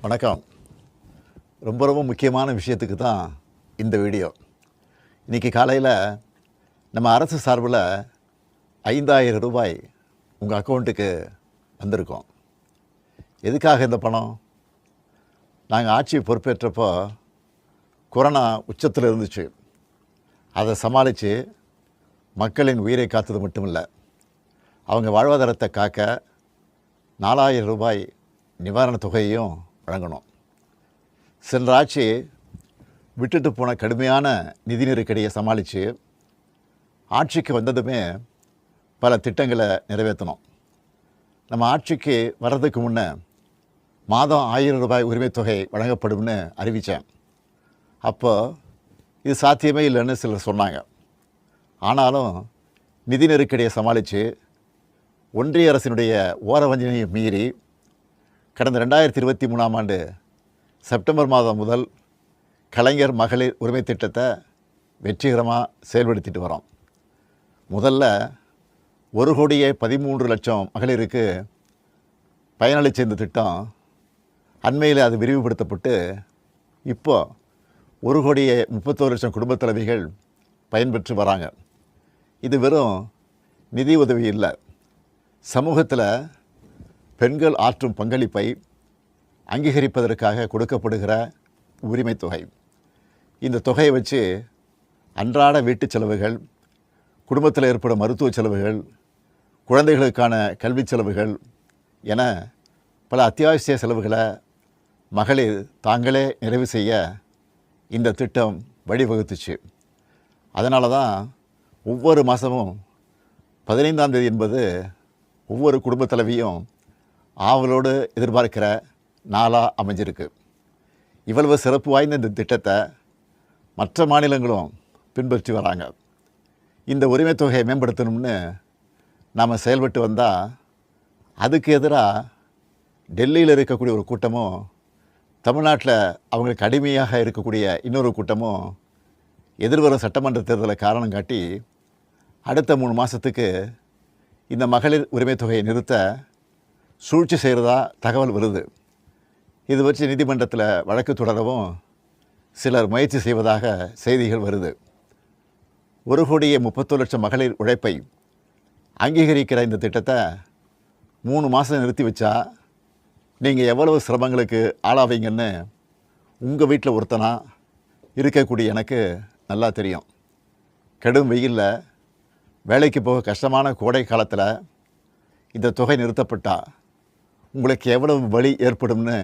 வணக்கம். ரொம்ப முக்கியமான விஷயத்துக்கு தான் இந்த வீடியோ. இன்றைக்கி காலையில் நம்ம அரசு சார்பில் ரூபாய் 5000 உங்கள் அக்கௌண்ட்டுக்கு வந்திருக்கோம். எதுக்காக இந்த பணம்? நாங்கள் ஆட்சி பொறுப்பேற்றப்போ கொரோனா உச்சத்தில் இருந்துச்சு. அதை சமாளித்து மக்களின் உயிரை காத்தது மட்டும் இல்லை, அவங்க வாழ்வாதாரத்தை காக்க 4000 ரூபாய் நிவாரணத் தொகையையும் வழங்கணும். சென்ற ஆட்சி விட்டுட்டு போன கடுமையான நிதி நெருக்கடியை சமாளித்து ஆட்சிக்கு வந்ததுமே பல திட்டங்களை நிறைவேற்றணும். நம்ம ஆட்சிக்கு வர்றதுக்கு முன்னே மாதம் 1000 ரூபாய் உரிமைத் தொகை வழங்கப்படும்னு அறிவித்தேன். அப்போ இது சாத்தியமே இல்லைன்னு சிலர் சொன்னாங்க. ஆனாலும் நிதி நெருக்கடியை சமாளித்து ஒன்றிய அரசினுடைய ஓரவஞ்சனையை மீறி கடந்த 2023ஆம் ஆண்டு செப்டம்பர் மாதம் முதல் கலைஞர் மகளிர் உரிமை திட்டத்தை வெற்றிகரமாக செயல்படுத்திட்டு வரோம். முதல்ல 1,13,00,000 மகளிருக்கு பயனளித்த இந்த திட்டம் அண்மையில் அது விரிவுபடுத்தப்பட்டு இப்போ 1,31,00,000 குடும்பத் தலைவிகள் பயன்பெற்று வராங்க. இது வெறும் நிதி உதவி இல்லை, சமூகத்தில் பெண்கள் ஆற்றும் பங்களிப்பை அங்கீகரிப்பதற்காக கொடுக்கப்படுகிற உரிமை தொகை. இந்த தொகையை வச்சு அன்றாட வீட்டு செலவுகள், குடும்பத்தில் ஏற்படும் மருத்துவ செலவுகள், குழந்தைகளுக்கான கல்வி செலவுகள் என பல அத்தியாவசிய செலவுகளை மகளிர் தாங்களே நிறைவு செய்ய இந்த திட்டம் வழிவகுத்துச்சு. அதனால தான் ஒவ்வொரு மாதமும் 15ஆம் தேதி என்பது ஒவ்வொரு குடும்பத் தலைவியும் ஆவலோடு எதிர்பார்க்கிற நாளாக அமைஞ்சிருக்கு. இவ்வளவு சிறப்பு வாய்ந்த இந்த திட்டத்தை மற்ற மாநிலங்களும் பின்பற்றி வராங்க. இந்த உரிமை தொகையை மேம்படுத்தணும்னு நாம் செயல்பட்டு வந்தால் அதுக்கு எதிராக டெல்லியில் இருக்கக்கூடிய ஒரு கூட்டமும், தமிழ்நாட்டில் அவங்களுக்கு அடிமையாக இருக்கக்கூடிய இன்னொரு கூட்டமும் எதிர்வரும் சட்டமன்ற தேர்தலை காரணம் காட்டி அடுத்த 3 மாதத்துக்கு இந்த மகளிர் உரிமை தொகையை நிறுத்த சூழ்ச்சி செய்கிறதா தகவல் வருது. இது வச்சு நீதிமன்றத்தில் வழக்கு தொடரவும் சிலர் முயற்சி செய்வதாக செய்திகள் வருது. 1,31,00,000 மகளிர் உழைப்பை அங்கீகரிக்கிற இந்த திட்டத்தை 3 மாதம் நிறுத்தி வச்சா நீங்கள் எவ்வளவு சிரமங்களுக்கு ஆளாவீங்கன்னு உங்கள் வீட்டில் ஒருத்தனா இருக்கக்கூடிய எனக்கு நல்லா தெரியும். கடும் வெயிலில் வேலைக்கு போக கஷ்டமான கோடை காலத்தில் இந்த தொகை நிறுத்தப்பட்டால் உங்களுக்கு எவ்வளவு வலி ஏற்படும்னு